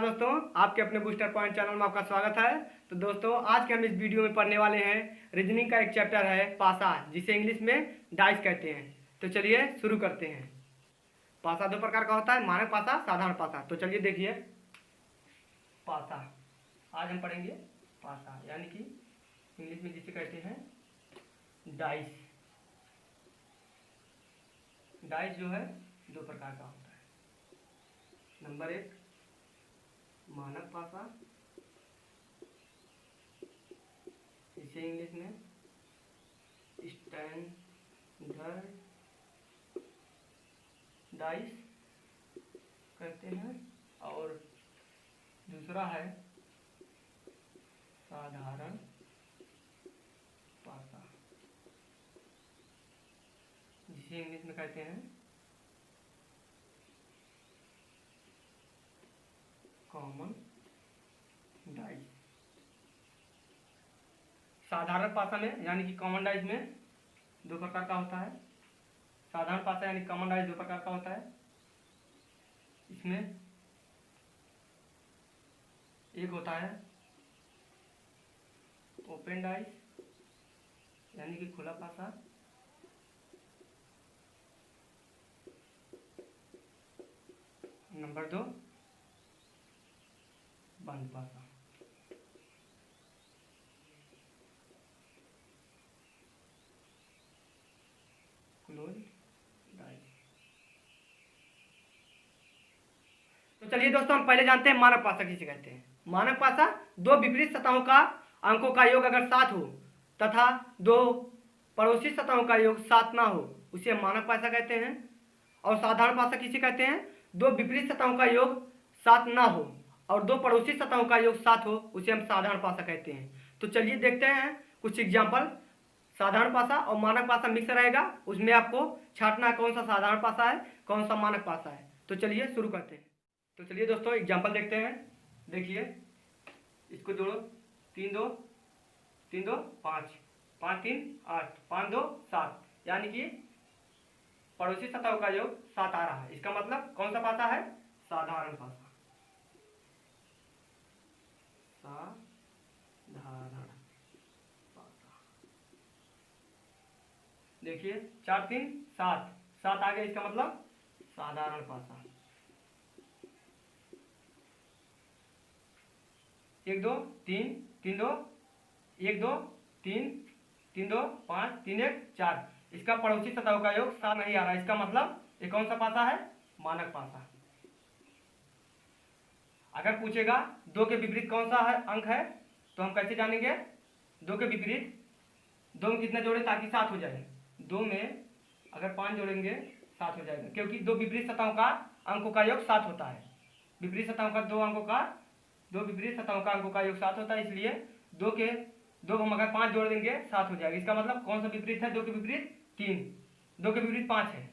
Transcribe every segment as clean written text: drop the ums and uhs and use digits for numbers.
नमस्कार दोस्तों, आपके अपने बूस्टर पॉइंट चैनल में आपका स्वागत है। तो दोस्तों, आज के हम इस वीडियो में पढ़ने वाले हैं रीजनिंग का एक चैप्टर है पासा, जिसे इंग्लिश में डाइस कहते हैं। तो चलिए शुरू करते हैं। पासा दो प्रकार का होता है, मानक पासा, साधारण पासा। तो चलिए देखिए, पासा आज हम पढ़ेंगे पासा, यानी कि इंग्लिश में जिसे कहते हैं डाइस। डाइस जो है दो प्रकार का होता है। नंबर एक, मानक पासा, इसे इंग्लिश में स्टैंडर्ड डाइस कहते हैं, और दूसरा है साधारण पासा, जिसे इंग्लिश में कहते हैं कॉमन डाइस। साधारण पासा में यानी कि कॉमन डाइस में दो प्रकार का होता है। साधारण पासा यानी कॉमन डाइस दो प्रकार का होता है। इसमें एक होता है ओपन डाइस, यानी कि खुला पासा। नंबर दो, बंद पासा। Close dice. तो चलिए दोस्तों, हम पहले जानते हैं मानक पासा किसे कहते हैं। मानक पासा दो विपरीत सतहों का अंकों का योग अगर 7 हो तथा दो पड़ोसी सतहों का योग 7 ना हो, उसे हम मानक पासा कहते हैं। और साधारण पासा किसे कहते हैं? दो विपरीत सतहों का योग 7 ना हो और दो पड़ोसी सतहों का योग 7 हो, उसे हम साधारण पासा कहते हैं। तो चलिए देखते हैं कुछ एग्जाम्पल। साधारण पासा और मानक पासा मिक्स रहेगा, उसमें आपको छांटना है कौन सा साधारण पासा है, कौन सा मानक पासा है। तो चलिए शुरू करते हैं। तो चलिए दोस्तों, एग्जाम्पल देखते हैं। देखिए, इसको जोड़ो, 3 2 3 2 5, 5 3 8, 5 2 7, यानी कि पड़ोसी सतहों का योग 7 आ रहा है। इसका मतलब कौन सा पासा है? साधारण पासा। साधारण पासा। देखिए, 4 3 7, 7 आ गया, इसका मतलब साधारण पासा। 1 2 3 3 2 1 2 3 3 2 5 3 1 4, इसका पड़ोसी सतहों का योग 7 नहीं आ रहा है। इसका मतलब ये कौन सा पासा है? मानक पासा। अगर पूछेगा दो के विपरीत कौन सा है अंक है, तो हम कैसे जानेंगे? दो के विपरीत, दो में कितना जोड़े ताकि 7 हो जाए? 2 में अगर 5 जोड़ेंगे 7 हो जाएगा, क्योंकि दो विपरीत सतहों का अंकों का योग 7 होता है। विपरीत सतहों का दो विपरीत सतहों का अंकों का योग 7 होता है, इसलिए दो हम अगर 5 जोड़ देंगे 7 हो जाएगा। इसका मतलब कौन सा विपरीत है? दो के विपरीत 3, दो के विपरीत 5 है।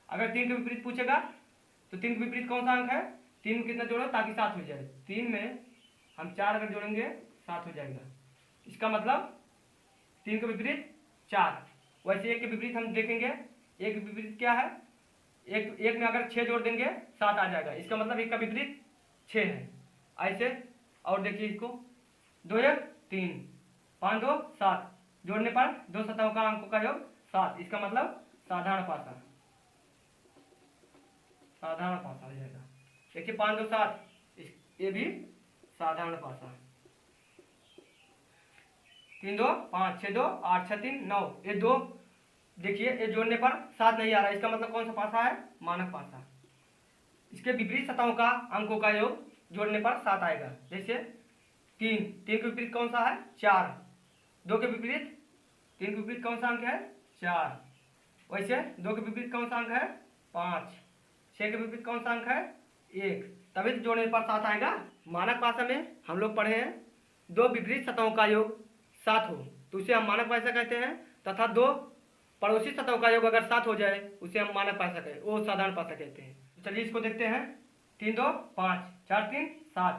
अगर 3 के विपरीत पूछेगा तो 3 के विपरीत कौन सा अंक है? 3 में कितना जोड़ो ताकि 7 हो जाए? 3 में हम 4 अगर जोड़ेंगे 7 हो जाएगा। इसका मतलब 3 के विपरीत 4। वैसे एक के विपरीत हम देखेंगे, एक के विपरीत क्या है? एक में अगर 6 जोड़ देंगे 7 आ जाएगा। इसका मतलब एक का विपरीत 6 है। ऐसे और देखिए, इसको 2 1 3, 5 2 7 जोड़ने पर दो सतहों का अंकों का योग 7, इसका मतलब साधारण पासा। साधारण पासा हो जाएगा। देखिए, 5 2 7, ये भी साधारण पासा। 3 2 5 6 2 8 6 3 9, ये दो, देखिए ये जोड़ने पर 7 नहीं आ रहा है। इसका मतलब कौन सा पासा है? मानक पासा। इसके विपरीत सतहों का अंकों का योग जोड़ने पर 7 आएगा। जैसे 3 के विपरीत कौन सा है? 4। 2 के विपरीत, 3 के विपरीत कौन सा अंक है? 4। वैसे 2 के विपरीत कौन सा अंक है? 5। 6 के विपरीत कौन सा अंक है? 1। तभी तो जोड़ने पर 7 आएगा। मानक पासा में हम लोग पढ़े हैं दो विपरीत सतहों का योग 7 हो तो उसे हम मानक पासा कहते हैं, तथा दो पड़ोसी सतहों का योग अगर 7 हो जाए उसे हम मानक पासा कहते हैं, वो साधारण पासा कहते हैं। चलिए इसको देखते हैं। 3 2 5 4 3 7,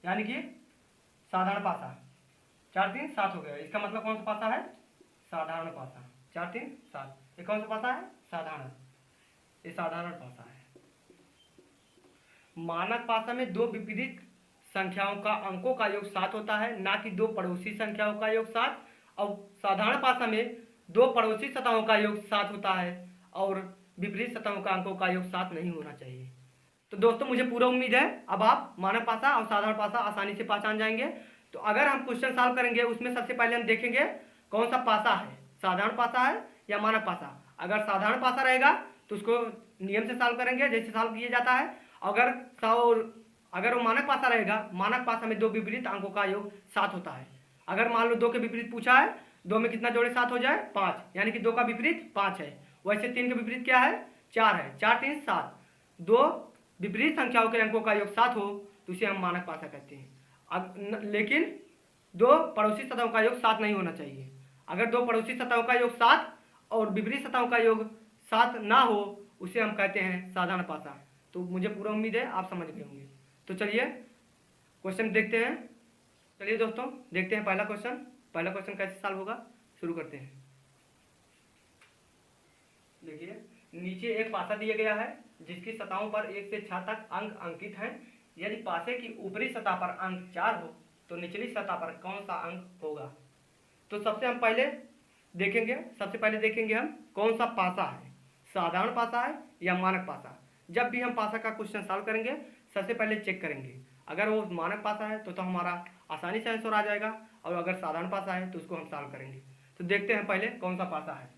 यानी कि साधारण पासा। 4 3 7 हो गया। इसका मतलब कौन सा पासा है? साधारण पासा। 4 3 7, ये कौन सा पासा है? साधारण। ये साधारण पासा है। मानक पासा में दो विपरीत संख्याओं का अंकों का योग 7 होता है, ना कि दो पड़ोसी संख्याओं का योग 7। और साधारण भाषा में दो पड़ोसी सतहों का योग 7 होता है और विपरीत सतहों का अंकों का योग 7 नहीं होना चाहिए। तो दोस्तों मुझे पूरा उम्मीद है अब आप मानक भाषा और साधारण भाषा आसानी से पहचान जाएंगे। तो अगर हम क्वेश्चन सॉल्व करेंगे उसमें सबसे पहले हम देखेंगे कौन सा भाषा है, साधारण भाषा है या मानक भाषा। अगर साधारण भाषा रहेगा तो उसको नियम से सॉल्व करेंगे जैसे सॉल्व किया जाता है। अगर वो मानक भाषा रहेगा, मानक भाषा में दो विपरीत अंकों का योग 7 होता है। अगर मान लो 2 के विपरीत पूछा है, 2 में कितना जोड़े 7 हो जाए 5, यानी कि 2 का विपरीत 5 है। वैसे 3 के विपरीत क्या है 4 है, 4 3 7। दो विपरीत संख्याओं के अंकों का योग 7 हो तो उसे हम मानक भाषा कहते हैं। अब लेकिन दो पड़ोसी सतहों का योग 7 नहीं होना चाहिए। अगर दो पड़ोसी सतहों का योग 7 और विपरीत सतहों का योग 7 ना हो उसे हम कहते हैं साधारण भाषा। तो मुझे पूरा उम्मीद है आप समझ गए होंगे। तो चलिए क्वेश्चन देखते हैं। चलिए दोस्तों देखते हैं पहला क्वेश्चन कैसे सॉल्व होगा, शुरू करते हैं। देखिए नीचे एक पासा दिया गया है जिसकी सतहों पर 1 से 6 तक अंक अंकित हैं। यदि पासे की ऊपरी सतह पर अंक 4 हो तो निचली सतह पर कौन सा अंक होगा। तो सबसे पहले देखेंगे हम कौन सा पासा है, साधारण पासा है या मानक पासा। जब भी हम पासा का क्वेश्चन सॉल्व करेंगे सबसे पहले चेक करेंगे, अगर वो मानक पासा है तो हमारा आसानी से आंसर आ जाएगा, और अगर साधारण पासा है तो उसको हम सॉल्व करेंगे। तो देखते हैं पहले कौन सा पासा है।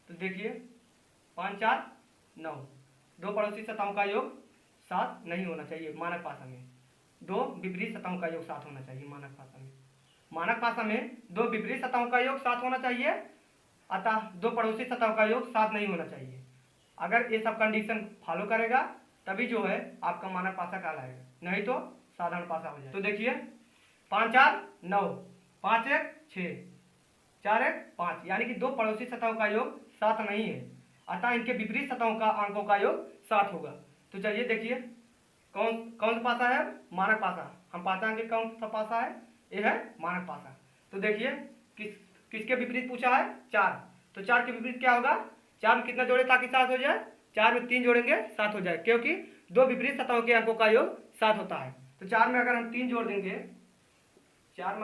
तो देखिए 5 4 9, दो पड़ोसी सतहों का योग 7 नहीं होना चाहिए मानक भाषा में। दो विपरीत सतहों का योग 7 होना चाहिए मानक भाषा में। मानक भाषा में दो विपरीत सतहों का योग 7 होना चाहिए, अतः दो पड़ोसी सतहों का योग 7 नहीं होना चाहिए। अगर ये सब कंडीशन फॉलो करेगा तभी जो है आपका मानक भाषा कहलाएगा, नहीं तो साधारण भाषा हो जाए। तो देखिए 5 4 9, 5 1 6, 4 1 5, यानी कि दो पड़ोसी सतहों का योग 7 नहीं है, अतः इनके विपरीत सतहों का अंकों का योग 7 होगा। तो चलिए देखिए कौन सा पासा है, मानक पासा। हम पहचानेंगे कौन सा पासा है, ये है मानक पासा। तो देखिए किसके विपरीत पूछा है 4, तो 4 के विपरीत क्या होगा, 4 में कितना जोड़े ताकि 7 हो जाए, 4 में 3 जोड़ेंगे 7 हो जाए, क्योंकि दो विपरीत सतहों के अंकों का योग 7 होता है। तो 4 में अगर हम 3 जोड़ देंगे 7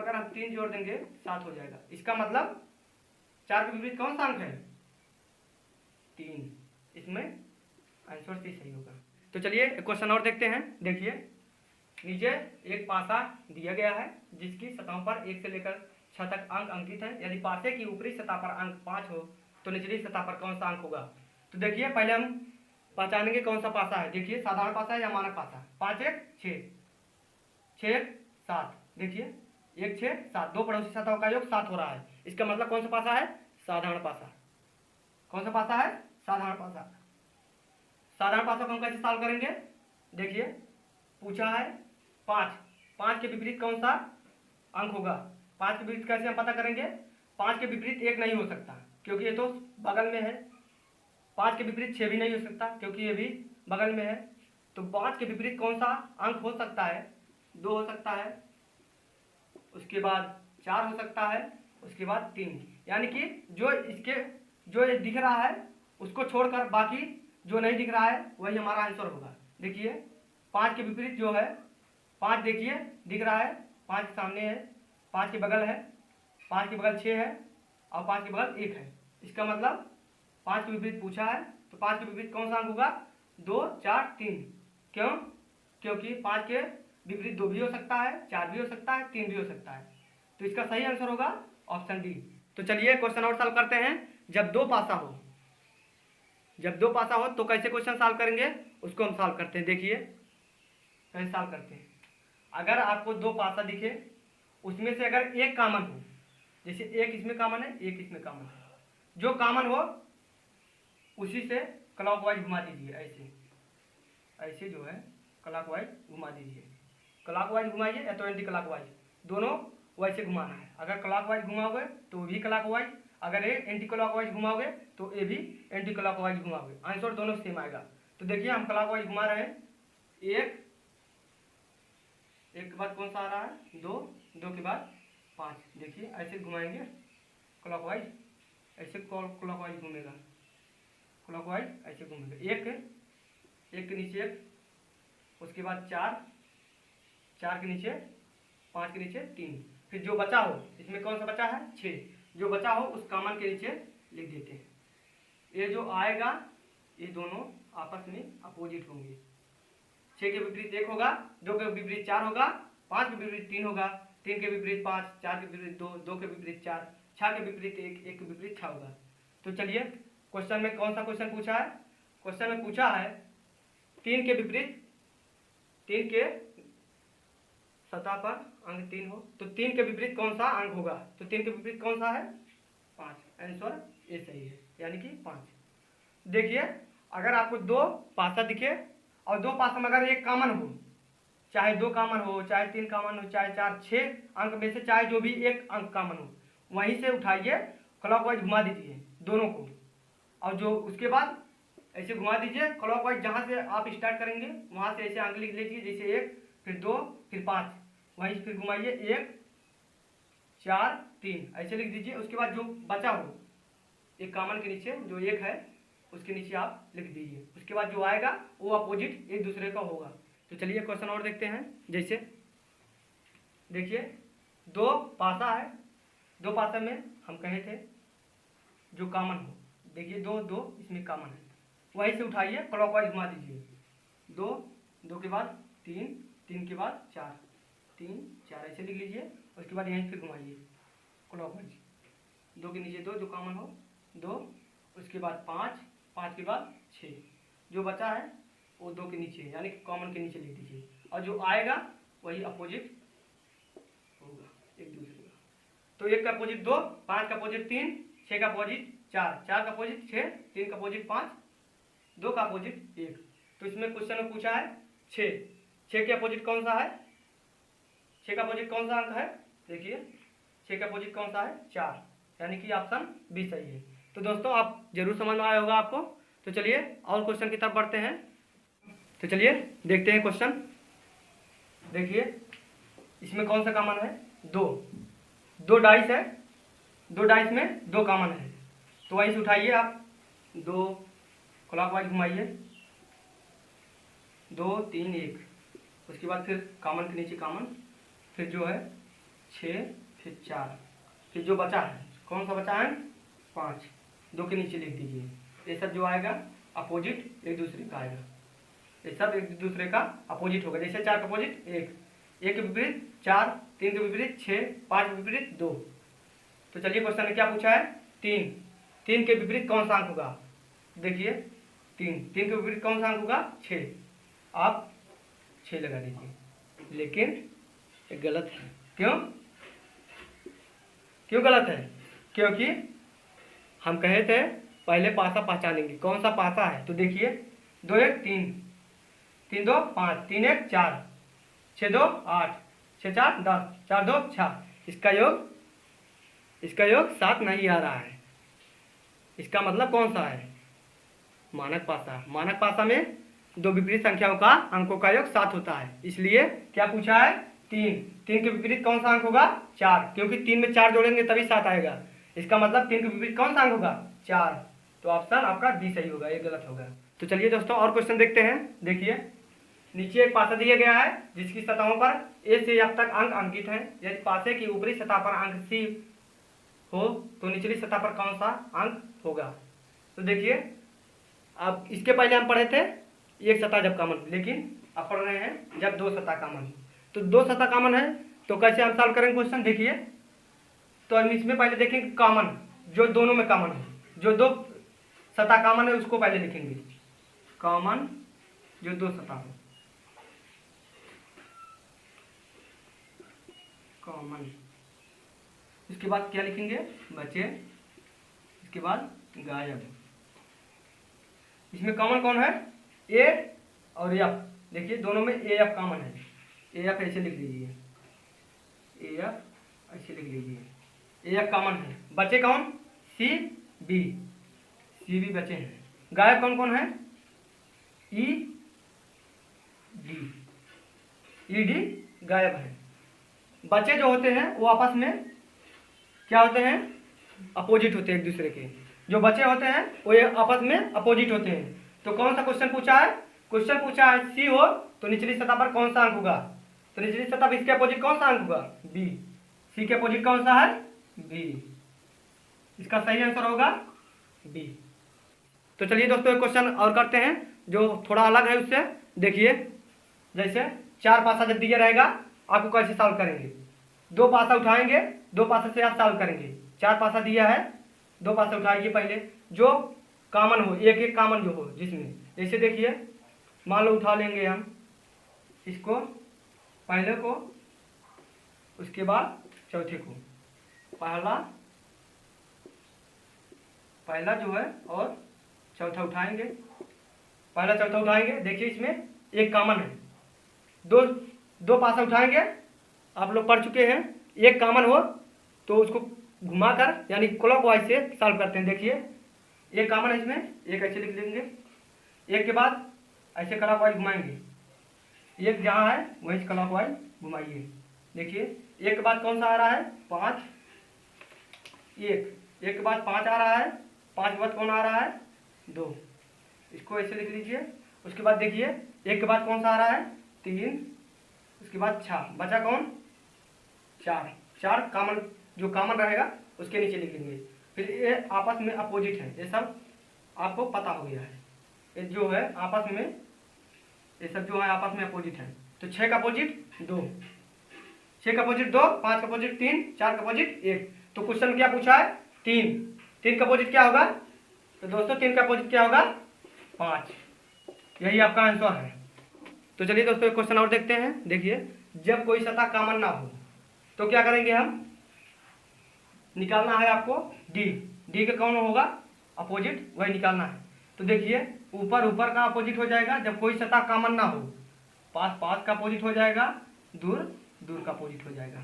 हो जाएगा। इसका मतलब 4 के विपरीत कौन सा अंक है 3, इसमें आंसर सी सही होगा। तो चलिए क्वेश्चन और देखते हैं। देखिए नीचे एक पासा दिया गया है जिसकी सतहों पर 1 से लेकर 6 तक अंक अंकित है। यदि पासे की ऊपरी सतह पर अंक 5 हो तो निचली सतह पर कौन सा अंक होगा। तो देखिए पहले हम पहचानेंगे कौन सा पासा है। देखिए साधारण पासा है या मानक पासा। 5 1 6, 6 1 7, देखिए 1 6 7, दो पड़ोसी सतहों का योग 7 हो रहा है। इसका मतलब कौन सा पासा है, साधारण पासा। कौन सा पासा है, साधारण पासा। साधारण पासा को हम कैसे सॉल्व करेंगे, देखिए पूछा है 5 के विपरीत कौन सा अंक होगा। 5 के विपरीत कैसे हम पता करेंगे, 5 के विपरीत 1 नहीं हो सकता क्योंकि ये तो बगल में है। 5 के विपरीत 6 भी नहीं हो सकता क्योंकि ये भी बगल में है। तो 5 के विपरीत कौन सा अंक हो सकता है, 2 हो सकता है, उसके बाद 4 हो सकता है, उसके बाद 3, यानी कि जो ये दिख रहा है उसको छोड़कर बाकी जो नहीं दिख रहा है वही हमारा आंसर होगा। देखिए 5 के विपरीत जो है 5 देखिए दिख रहा है, 5 के सामने है, 5 के बगल है, 5 के बगल 6 है और 5 के बगल 1 है। इसका मतलब 5 के विपरीत पूछा है तो 5 के विपरीत कौन सा अंक होगा, 2 4 3। क्यों, क्योंकि 5 के विपरीत 2 भी हो सकता है, 4 भी हो सकता है, 3 भी हो सकता है। तो इसका सही आंसर होगा ऑप्शन डी। तो चलिए क्वेश्चन और सॉल्व करते हैं। जब दो पासा हो तो कैसे क्वेश्चन सॉल्व करेंगे उसको हम सॉल्व करते हैं। देखिए कैसे सॉल्व करते हैं। अगर आपको दो पासा दिखे उसमें से अगर एक कॉमन हो, जैसे एक इसमें कॉमन है एक इसमें कॉमन है, जो कॉमन हो उसी से क्लॉकवाइज घुमा दीजिए। ऐसे जो है क्लॉकवाइज घुमा दीजिए। क्लॉकवाइज घुमाइए या तो एंटी क्लॉकवाइज, दोनों वैसे घुमाना है। अगर क्लॉकवाइज घुमाओगे तो भी क्लॉकवाइज, अगर ये एंटी क्लॉकवाइज घुमाओगे तो ये भी एंटी क्लॉकवाइज घुमाओगे, आंसर दोनों सेम आएगा। तो देखिए हम क्लॉकवाइज घुमा रहे हैं, एक के बाद कौन सा आ रहा है, 2 के बाद 5। देखिए ऐसे घुमाएंगे क्लॉकवाइज, ऐसे क्लॉकवाइज घूमेगा, क्लॉकवाइज ऐसे घूमेगा। एक के नीचे एक, उसके बाद 4 4 के नीचे 5 के नीचे 3, फिर जो बचा हो, इसमें कौन सा बचा है 6, जो बचा हो उस कॉमन के नीचे लिख देते हैं। ये जो आएगा ये दोनों आपस में अपोजिट होंगे। 6 के विपरीत 1 होगा, 2 के विपरीत 4 होगा, 5 के विपरीत 3 होगा, 3 के विपरीत 5, 4 के विपरीत 2, 2 के विपरीत 4, 6 के विपरीत 1, 1 के विपरीत 6 होगा। तो चलिए क्वेश्चन में कौन सा क्वेश्चन पूछा है, क्वेश्चन में पूछा है 3 के विपरीत, 3 के सतह पर अंक 3 हो, तो 3 के विपरीत कौन सा अंक होगा, तो 3 के विपरीत कौन सा है 5। आंसर ये सही है, यानी कि 5। देखिए अगर आपको 2 पासा दिखे और 2 पासा में अगर एक कॉमन हो, चाहे 2 कॉमन हो, चाहे 3 कॉमन हो, चाहे 4, 6 अंक में से चाहे जो भी एक अंक कॉमन हो, वहीं से उठाइए, क्लॉकवाइज घुमा दीजिए दोनों को, और जो उसके बाद ऐसे घुमा दीजिए क्लॉकवाइज, जहाँ से आप स्टार्ट करेंगे वहाँ से ऐसे अंक लिख लीजिए, जैसे 1 फिर 2 फिर 5, वहीं फिर घुमाइए 1 4 3 ऐसे लिख दीजिए। उसके बाद जो बचा हो एक कॉमन के नीचे जो 1 है उसके नीचे आप लिख दीजिए, उसके बाद जो आएगा वो अपोजिट एक दूसरे का होगा। तो चलिए क्वेश्चन और देखते हैं। जैसे देखिए 2 पासा है, 2 पासा में हम कहे थे जो कॉमन हो, देखिए 2 2 इसमें कॉमन है, वहीं से उठाइए क्लॉकवाइज घुमा दीजिए, 2 2 के बाद 3 3 के बाद 4 3 4 ऐसे लिख लीजिए। उसके बाद यहीं फिर घुमाइए क्लॉकवाइज, 2 के नीचे 2 जो कॉमन हो 2, उसके बाद 5 5 के बाद 6, जो बचा है वो 2 के नीचे यानी कि कॉमन के नीचे लिख दीजिए, और जो आएगा वही अपोजिट होगा एक दूसरे का। तो 1 का अपोजिट 2, 5 का अपोजिट 3, 6 का अपोजिट 4, 4 का अपोजिट 6, 3 का अपोजिट 5, 2 का अपोजिट 1। तो इसमें क्वेश्चन में पूछा है 6, 6 के अपोजिट कौन सा है, 6 का अपोजिट कौन सा अंक है, देखिए 6 का अपोजिट कौन सा है 4, यानी कि ऑप्शन बी सही है। तो दोस्तों आप जरूर समझ में आया होगा आपको। तो चलिए और क्वेश्चन की तरफ बढ़ते हैं। तो चलिए देखते हैं क्वेश्चन। देखिए इसमें कौन सा कॉमन है, 2 डाइस है, 2 डाइस में 2 कॉमन है, तो वहीं से उठाइए आप 2 क्लॉकवाइज घुमाइए, 2 3 1, उसके बाद फिर कॉमन के नीचे कॉमन, फिर जो है 6 फिर 4, फिर जो बचा है कौन सा बचा है 5, 2 के नीचे लिख दीजिए। ये सब जो आएगा अपोजिट एक दूसरे का आएगा, ये सब एक दूसरे का अपोजिट होगा। जैसे 4 का अपोजिट 1, 1 के विपरीत 4, 3 के विपरीत 6, 5 के विपरीत 2। तो चलिए क्वेश्चन में क्या पूछा है 3, 3 के विपरीत कौन सा अंक होगा, देखिए 3 के विपरीत कौन सा अंक होगा 6, आप 6 लगा दीजिए, लेकिन ये गलत है। क्यों गलत है, क्योंकि हम कहे थे पहले पासा पहचानेंगे कौन सा पासा है। तो देखिए 2 1 3, 3 2 5, 3 1 4, 6 2 8, 6 4 10, 4 2 6, इसका योग 7 नहीं आ रहा है। इसका मतलब कौन सा है, मानक पासा। मानक पासा में 2 विपरीत संख्याओं का अंकों का योग 7 होता है, इसलिए क्या पूछा है 3 के विपरीत कौन सा अंक होगा 4, क्योंकि 3 में 4 जोड़ेंगे तभी 7 आएगा। इसका मतलब 3 के विपरीत कौन सा अंक होगा 4, तो ऑप्शन आपका डी सही होगा, ये गलत होगा। तो चलिए दोस्तों और क्वेश्चन देखते हैं। देखिए नीचे एक पासा दिया गया है जिसकी सतहों पर ए से एफ तक अंक अंकित हैं। यदि पासे की ऊपरी सतह पर अंक सी हो तो निचली सतह पर कौन सा अंक होगा। तो देखिए अब इसके पहले हम पढ़े थे एक सतह जब कॉमन, लेकिन अब पढ़ रहे हैं जब 2 सतह कॉमन। तो 2 सतह कॉमन है तो कैसे हम सॉल्व करेंगे क्वेश्चन, देखिए तो हम इसमें पहले देखेंगे कॉमन जो दोनों में कॉमन है, जो 2 सतह कॉमन है उसको पहले लिखेंगे, कॉमन जो 2 सतह हो कॉमन। इसके बाद क्या लिखेंगे बचे, इसके बाद गायब। इसमें कॉमन कौन है ए और एफ, देखिए दोनों में ए एफ कॉमन है, ए एफ ऐसे लिख लीजिए, ए एफ ऐसे लिख लीजिए, ए एफ कॉमन है। बचे कौन सी बी बचे हैं। गायब कौन कौन है ई डी गायब है। बचे जो होते हैं वो आपस में क्या होते हैं अपोजिट होते हैं एक दूसरे के, जो बचे होते हैं वो ये आपस में अपोजिट होते हैं। तो कौन सा क्वेश्चन पूछा है, क्वेश्चन पूछा है सी हो तो निचली सतह पर कौन सा अंक होगा, तो निचली सतह पर इसके अपोजिट कौन सा अंक होगा? बी। सी के अपोजिट कौन सा है? बी। इसका सही आंसर होगा बी। तो चलिए दोस्तों एक क्वेश्चन और करते हैं जो थोड़ा अलग है उससे। देखिए जैसे 4 पासा जब दिया रहेगा आपको कैसे सॉल्व करेंगे। 2 पासा उठाएंगे, 2 पासा से आप सॉल्व करेंगे। 4 पासा दिया है, 2 पासा उठाइए पहले, जो कॉमन हो, एक एक कॉमन जो हो जिसमें। जैसे देखिए मान लो उठा लेंगे हम इसको, पहले को, उसके बाद चौथे को। पहला जो है और चौथा उठाएंगे, पहला चौथा उठाएंगे। देखिए इसमें एक कॉमन है, दो पासा उठाएंगे, आप लोग पढ़ चुके हैं। एक कॉमन हो तो उसको घुमाकर यानी क्लॉकवाइज से सॉल्व करते हैं। देखिए एक कॉमन है इसमें, एक ऐसे लिख लेंगे, एक के बाद ऐसे क्लॉकवाइज घुमाएंगे, एक जहाँ है वहीं क्लॉकवाइज घुमाइए। देखिए एक के बाद कौन सा आ रहा है? 5। एक के बाद 5 आ रहा है, 5 के बाद कौन आ रहा है? 2। इसको ऐसे लिख लीजिए। उसके बाद देखिए एक के बाद कौन सा आ रहा है? 3। उसके बाद 6, बचा कौन? 4 कॉमन, जो कॉमन रहेगा उसके नीचे लिख लेंगे। फिर ये आपस में अपोजिट है, ये सब आपको पता हो गया है। ये जो है आपस में, ये सब जो है आपस में अपोजिट है। तो 6 का अपोजिट 2, 6 का अपोजिट 2, 5 का अपोजिट 3, 4 का अपोजिट 1। तो क्वेश्चन क्या पूछा है? 3 का अपोजिट क्या होगा? तो दोस्तों 3 का अपोजिट क्या होगा? 5। यही आपका आंसर है। तो चलिए दोस्तों एक क्वेश्चन और देखते हैं। देखिए जब कोई सतह कॉमन ना हो तो क्या करेंगे हम? निकालना है आपको डी का कौन होगा? अपोजिट, वही निकालना है। तो देखिए ऊपर का अपोजिट हो जाएगा जब कोई सतह कॉमन ना हो, पास का अपोजिट हो जाएगा, दूर का अपोजिट हो जाएगा।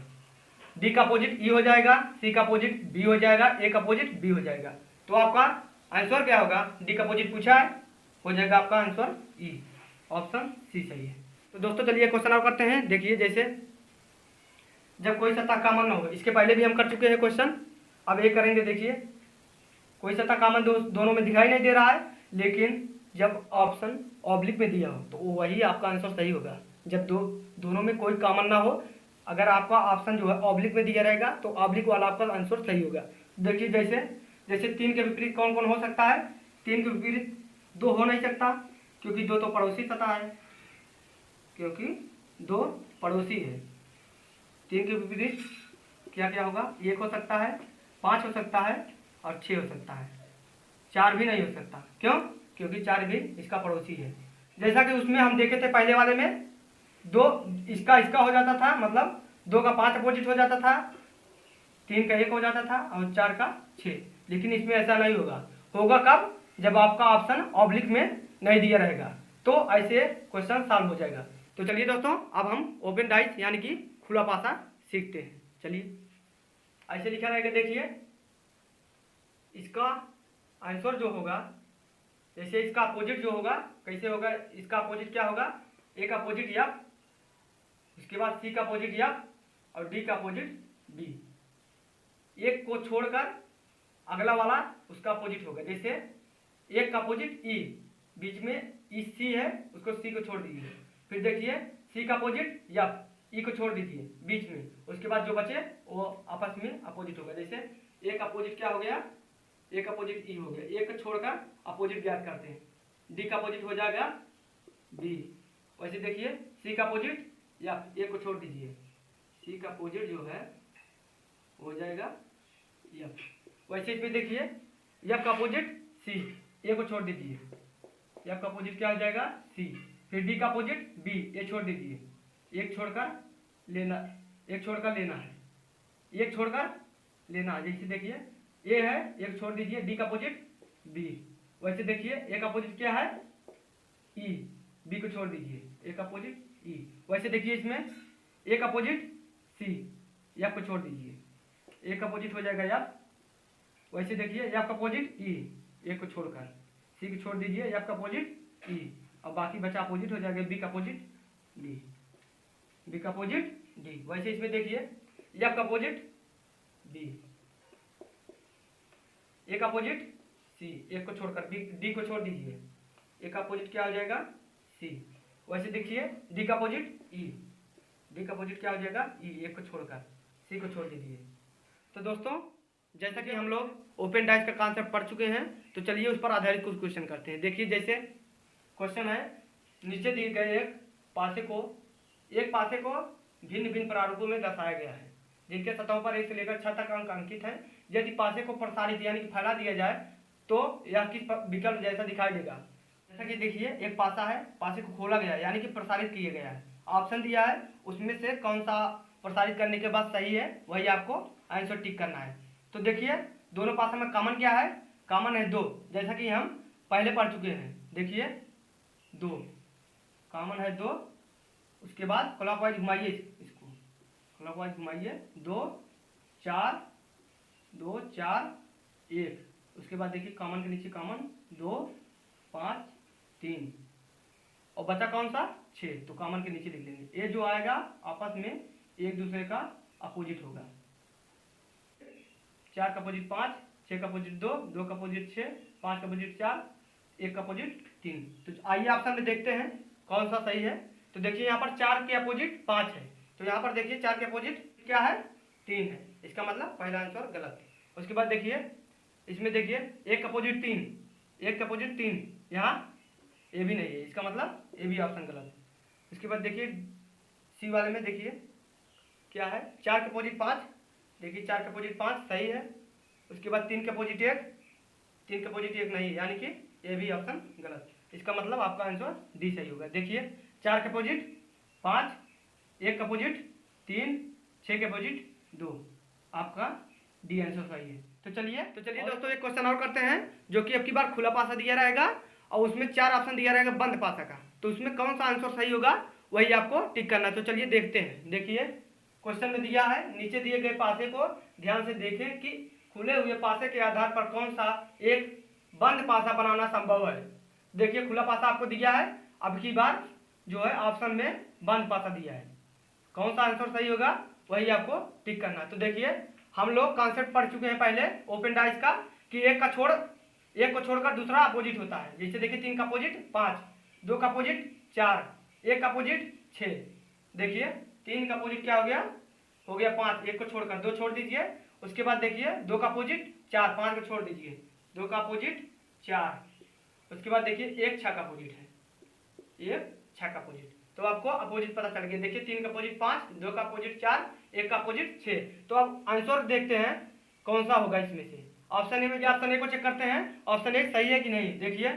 डी का अपोजिट ई हो जाएगा, सी का अपोजिट बी हो जाएगा, ए का अपोजिट बी हो जाएगा। तो आपका आंसर क्या होगा? डी का अपोजिट पूछा है, हो जाएगा आपका आंसर ई, ऑप्शन सी सही है। तो दोस्तों चलिए क्वेश्चन और करते हैं। देखिए जैसे जब कोई सतह कॉमन ना हो, इसके पहले भी हम कर चुके हैं क्वेश्चन, अब एक करेंगे। देखिए कोई सतह कॉमन दोनों में दिखाई नहीं दे रहा है, लेकिन जब ऑप्शन ऑब्लिक में दिया हो तो वही आपका आंसर सही होगा। जब दोनों में कोई कॉमन ना हो, अगर आपका ऑप्शन जो है ऑब्लिक में दिया रहेगा तो ऑब्लिक वाला आपका आंसर सही होगा। देखिए जैसे 3 के विपरीत कौन कौन हो सकता है? 3 के विपरीत 2 हो नहीं सकता, क्योंकि 2 तो पड़ोसी सतह है, क्योंकि 2 पड़ोसी है। 3 के विपरीत क्या क्या होगा? 1 हो सकता है, 5 हो सकता है और 6 हो सकता है। 4 भी नहीं हो सकता, क्यों? क्योंकि 4 भी इसका पड़ोसी है। जैसा कि उसमें हम देखे थे पहले वाले में, 2 इसका हो जाता था, मतलब 2 का 5 अपोजिट हो जाता था, 3 का 1 हो जाता था और 4 का 6। लेकिन इसमें ऐसा नहीं होगा। होगा कब? जब आपका ऑप्शन ऑब्लिक में नहीं दिया रहेगा, तो ऐसे क्वेश्चन सॉल्व हो जाएगा। तो चलिए दोस्तों अब हम ओपन डाइस यानी कि खुला पासा सीखते हैं। चलिए ऐसे लिखा रहेगा। देखिए इसका आंसर जो होगा, जैसे इसका अपोजिट जो होगा कैसे होगा? इसका अपोजिट क्या होगा? ए का अपोजिट एफ, उसके बाद सी का अपोजिट एफ और डी का अपोजिट बी। एक को छोड़कर अगला वाला उसका अपोजिट होगा। जैसे एक का अपोजिट ई, बीच में ई सी है, उसको सी को छोड़ दीजिए। फिर देखिए सी का अपोजिट एफ, ई को छोड़ दीजिए बीच में, उसके बाद जो बचे वो आपस में अपोजिट होगा। जैसे एक अपोजिट क्या हो गया? एक अपोजिट ई हो गया। एक को छोड़कर अपोजिट ज्ञात करते हैं, डी का अपोजिट हो जाएगा बी। वैसे देखिए सी का अपोजिट एफ, एक को छोड़ दीजिए, सी का अपोजिट जो है हो जाएगा एफ। वैसे इसमें देखिए एफ का अपोजिट सी, ए को छोड़ दीजिए, एफ का अपोजिट क्या हो जाएगा? सी। फिर डी का अपोजिट बी, ए छोड़ दीजिए, एक छोड़कर लेना है, एक छोड़कर लेना है। जैसे देखिए ए है, एक छोड़ दीजिए, डी का अपोजिट बी। वैसे देखिए ए का अपोजिट क्या है? ई, बी को छोड़ दीजिए, ए का अपोजिट ई। वैसे देखिए इसमें ए का अपोजिट सी, एफ को छोड़ दीजिए, ए का अपोजिट हो जाएगा एफ। वैसे देखिए एफ का अपोजिट ई, ए को छोड़कर सी को छोड़ दीजिए, एफ का अपोजिट ई और बाकी बचा अपोजिट हो जाएगा बी का अपोजिट डी, बी का अपोजिट डी। वैसे इसमें देखिए एफ का अपोजिट बी, ए का अपोजिट सी, एक को छोड़कर डी को छोड़ दीजिए, ए का अपोजिट क्या हो जाएगा? सी। वैसे देखिए डी का अपोजिट ई, डी का अपोजिट क्या हो जाएगा ई, एक को छोड़कर, सी को छोड़ दीजिए। तो दोस्तों जैसा कि हम लोग ओपन डाइस का कॉन्सेप्ट पढ़ चुके हैं, तो चलिए उस पर आधारित कुछ क्वेश्चन करते हैं। देखिए जैसे क्वेश्चन है, नीचे दिए गए एक पासे को भिन्न भिन्न प्रारूपों में दर्शाया गया है, जिनके सतहों पर 1 से लेकर 6 तक अंक अंकित है। यदि पासे को प्रसारित यानी कि फैला दिया जाए तो यह किस विकल्प जैसा दिखाई देगा। जैसा कि देखिए एक पासा है, पासे को खोला गया है यानी कि प्रसारित किया गया है, ऑप्शन दिया है, उसमें से कौन सा प्रसारित करने के बाद सही है वही आपको आंसर टिक करना है। तो देखिए दोनों पासा में कॉमन क्या है, कॉमन है 2, जैसा कि हम पहले पढ़ चुके हैं। देखिए 2 कॉमन है 2, उसके बाद क्लॉकवाइज घुमाइए, इसको क्लॉकवाइज घुमाइए, 2 4 2 4 1, उसके बाद देखिए कॉमन के नीचे कॉमन 2 5 3 और बचा कौन सा 6, तो कॉमन के नीचे लिख लेंगे। ये जो आएगा आपस में एक दूसरे का अपोजिट होगा। 4 का अपोजिट 5, 6 का अपोजिट 2, 2 का अपोजिट 6, 5 का अपोजिट 4, 1 का अपोजिट 3। तो आइए ऑप्शन में देखते हैं कौन सा सही है। तो देखिए यहाँ पर 4 के अपोजिट 5 है, तो यहाँ पर देखिए 4 के अपोजिट क्या है 3 है, इसका मतलब पहला आंसर गलत है। उसके बाद देखिए इसमें देखिए 1 का अपोजिट 3, 1 का अपोजिट 3, यहाँ ए भी नहीं है, इसका मतलब ए भी ऑप्शन गलत है। उसके बाद देखिए सी वाले में देखिए क्या है, 4 के अपोजिट 5, देखिए 4 के अपोजिट 5 सही है। उसके बाद 3 के अपोजिट 1, 3 के अपोजिट 1 नहीं है, यानी कि ए भी ऑप्शन गलत, इसका मतलब आपका आंसर डी सही होगा। देखिए 4 के अपोजिट 5, 1 का अपोजिट 3, 6 के अपोजिट 2, आपका डी आंसर सही है। तो चलिए दोस्तों एक क्वेश्चन और करते हैं, जो कि अब की बार खुला पासा दिया रहेगा और उसमें 4 ऑप्शन दिया रहेगा बंद पासा का, तो उसमें कौन सा आंसर सही होगा वही आपको टिक करना है। तो चलिए देखते हैं। देखिए क्वेश्चन में दिया है, नीचे दिए गए पासे को ध्यान से देखें कि खुले हुए पासे के आधार पर कौन सा एक बंद पासा बनाना संभव है। देखिए खुला पासा आपको दिया है, अब की बार जो है ऑप्शन में बंद पासा दिया है, कौन सा आंसर सही होगा वही आपको टिक करना है। तो देखिए हम लोग कॉन्सेप्ट पढ़ चुके हैं पहले ओपन डाइस का, कि एक को छोड़कर दूसरा अपोजिट होता है। जैसे देखिए 3 का अपोजिट 5, 2 का अपोजिट 4, 1 का अपोजिट 6। देखिए 3 का अपोजिट क्या हो गया 5, 1 को छोड़कर 2 छोड़ दीजिए। उसके बाद देखिए 2 का अपोजिट 4, 5 को छोड़ दीजिए, 2 का अपोजिट 4। उसके बाद देखिए 1 6 का अपोजिट है, 1 6 का अपोजिट, तो आपको अपोजिट पता चल गया। देखिए 3 का अपोजिट 5, 2 का अपोजिट 4, 1 का अपोजिट 6। तो अब आंसर देखते हैं कौन सा होगा इसमें से। ऑप्शन ए में ऑप्शन ए को चेक करते हैं, ऑप्शन ए सही है कि नहीं। देखिए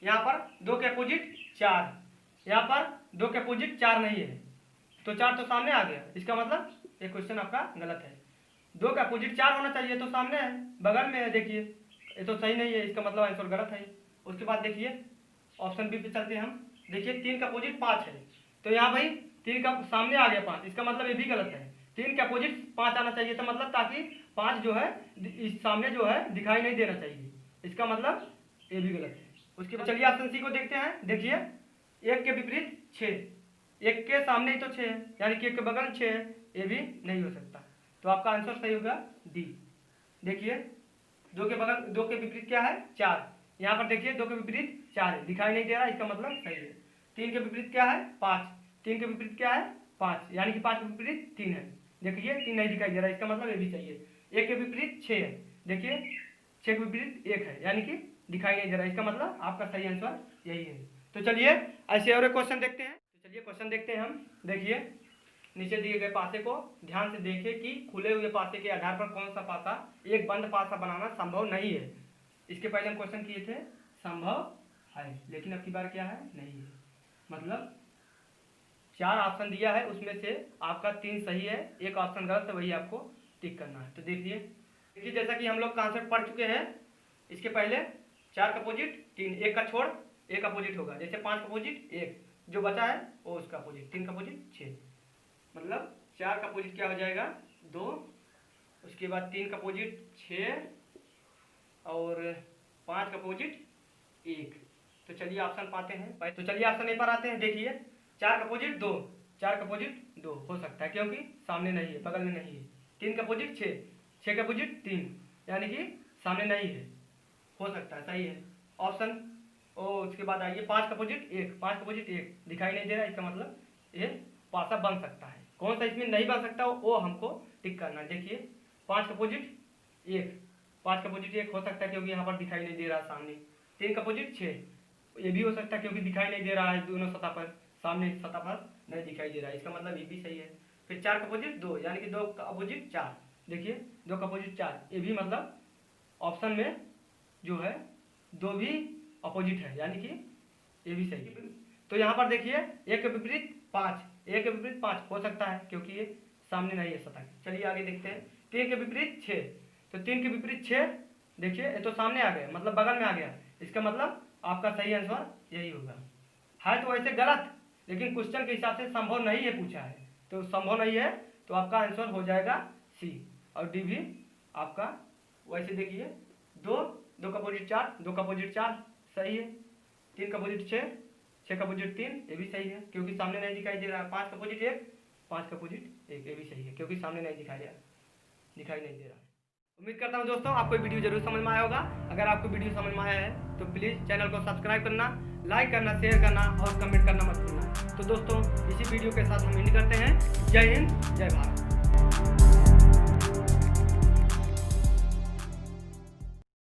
यहाँ पर 2 के अपोजिट 4, यहाँ पर 2 के अपोजिट 4 नहीं है, तो 4 तो सामने आ गया, इसका मतलब ये क्वेश्चन आपका गलत है। 2 का अपोजिट 4 होना चाहिए, तो सामने है, बगल में है, देखिए ये तो सही नहीं है, इसका मतलब आंसर गलत है। उसके बाद देखिए ऑप्शन बी पे चलते हैं हम। देखिए 3 का अपोजिट 5 है, तो यहाँ भाई 3 का सामने आ गया 5, इसका मतलब ये भी गलत है। 3 का अपोजिट 5 आना चाहिए था, मतलब ताकि 5 जो है इस सामने जो है दिखाई नहीं देना चाहिए, इसका मतलब ये भी गलत है। उसके बाद चलिए ऑप्शन सी को देखते हैं। देखिए 1 के विपरीत 6, 1 के सामने ही तो 6 है, यानी कि 1 के बगल 6 है, ये भी नहीं हो सकता, तो आपका आंसर सही होगा डी। देखिए 2 के विपरीत क्या है 4, यहाँ पर देखिए 2 के विपरीत 4 है, दिखाई नहीं दे रहा, इसका मतलब सही है। 3 के विपरीत क्या है 5, 3 के विपरीत क्या है 5, यानी कि 5 के विपरीत 3 है, देखिए 3 नहीं दिखाई दे रहा, इसका मतलब ये भी सही है। 1 के विपरीत 6 है, देखिए 6 के विपरीत 1 है, यानी कि दिखाई नहीं दे रहा, इसका मतलब आपका सही आंसर यही है। तो चलिए ऐसे और एक क्वेश्चन देखते हैं। तो चलिए क्वेश्चन देखते हैं हम। देखिए नीचे दिए गए पासे को ध्यान से देखें कि खुले हुए पासे के आधार पर कौन सा पासा एक बंद पासा बनाना संभव नहीं है। इसके पहले हम क्वेश्चन किए थे संभव है, लेकिन अब की बार क्या है नहीं है, मतलब 4 ऑप्शन दिया है, उसमें से आपका 3 सही है, एक ऑप्शन गलत है, वही आपको टिक करना है। तो देखिए जैसा कि हम लोग कॉन्सेप्ट पढ़ चुके हैं, इसके पहले 4 का अपोजिट 3, 1 का छोड़ 1 अपोजिट होगा, जैसे 5 का अपोजिट 1, जो बचा है वो उसका अपोजिट, 3 का अपोजिट 6, मतलब 4 का अपोजिट क्या हो जाएगा 2, उसके बाद 3 का अपोजिट 6 और 5 का अपोजिट 1। तो चलिए ऑप्शन पाते हैं। तो चलिए ऑप्शन ए पर आते हैं। देखिए 4 का अपोजिट 2, 4 का अपोजिट 2 हो सकता है क्योंकि सामने नहीं है, बगल में नहीं है। 3 का अपोजिट 6, 6 का अपोजिट 3, यानी कि सामने नहीं है, हो सकता है, सही है ऑप्शन ओ। उसके बाद आइए 5 का अपोजिट 1, 5 का अपोजिट 1 दिखाई नहीं दे रहा है, इसका मतलब ये पासा बन सकता है, कौन सा इसमें नहीं बन सकता वो हमको टिक करना है। देखिए 5 का अपोजिट 1, 5 का अपोजिट 1 हो सकता है क्योंकि यहाँ पर दिखाई नहीं दे रहा है सामने। 3 का अपोजिट 6, ये भी हो सकता है क्योंकि दिखाई नहीं दे रहा है दोनों सतह पर, सामने सतह पर नहीं दिखाई दे रहा है, इसका मतलब ये भी सही है। फिर 4 का अपोजिट 2, यानी कि 2 का अपोजिट 4, देखिए 2 का अपोजिट 4, ये भी मतलब ऑप्शन में जो है 2 भी अपोजिट है, यानी कि ये भी सही है। तो यहाँ पर देखिए 1 के विपरीत 5, 1 के विपरीत 5 हो सकता है क्योंकि ये सामने नहीं है सतह। चलिए आगे देखते हैं। 3 के विपरीत 6, तो 3 के विपरीत 6, देखिए ये तो सामने आ गया, मतलब बगल में आ गया, इसका मतलब आपका सही आंसर यही होगा। है तो वैसे गलत, लेकिन क्वेश्चन के हिसाब से संभव नहीं है पूछा है, तो संभव नहीं है तो आपका आंसर हो जाएगा सी, और डी भी आपका वैसे देखिए 2, 2 का अपोजिट 4, 2 का अपोजिट 4 सही है। 3 का अपोजिट 6, 6 का अपोजिट 3, ये भी सही है क्योंकि सामने नहीं दिखाई दे रहा है। 5 का अपोजिट 1, 5 का अपोजिट 1, ये भी सही है क्योंकि सामने नहीं दिखाई नहीं दे रहा है। उम्मीद करता हूँ दोस्तों आपको वीडियो जरूर समझ में आया होगा। अगर आपको वीडियो समझ में आया है तो प्लीज़ चैनल को सब्सक्राइब करना, लाइक करना, शेयर करना और कमेंट करना मत भूलना। तो दोस्तों इसी वीडियो के साथ हम एंड करते हैं। जय हिंद, जय भारत।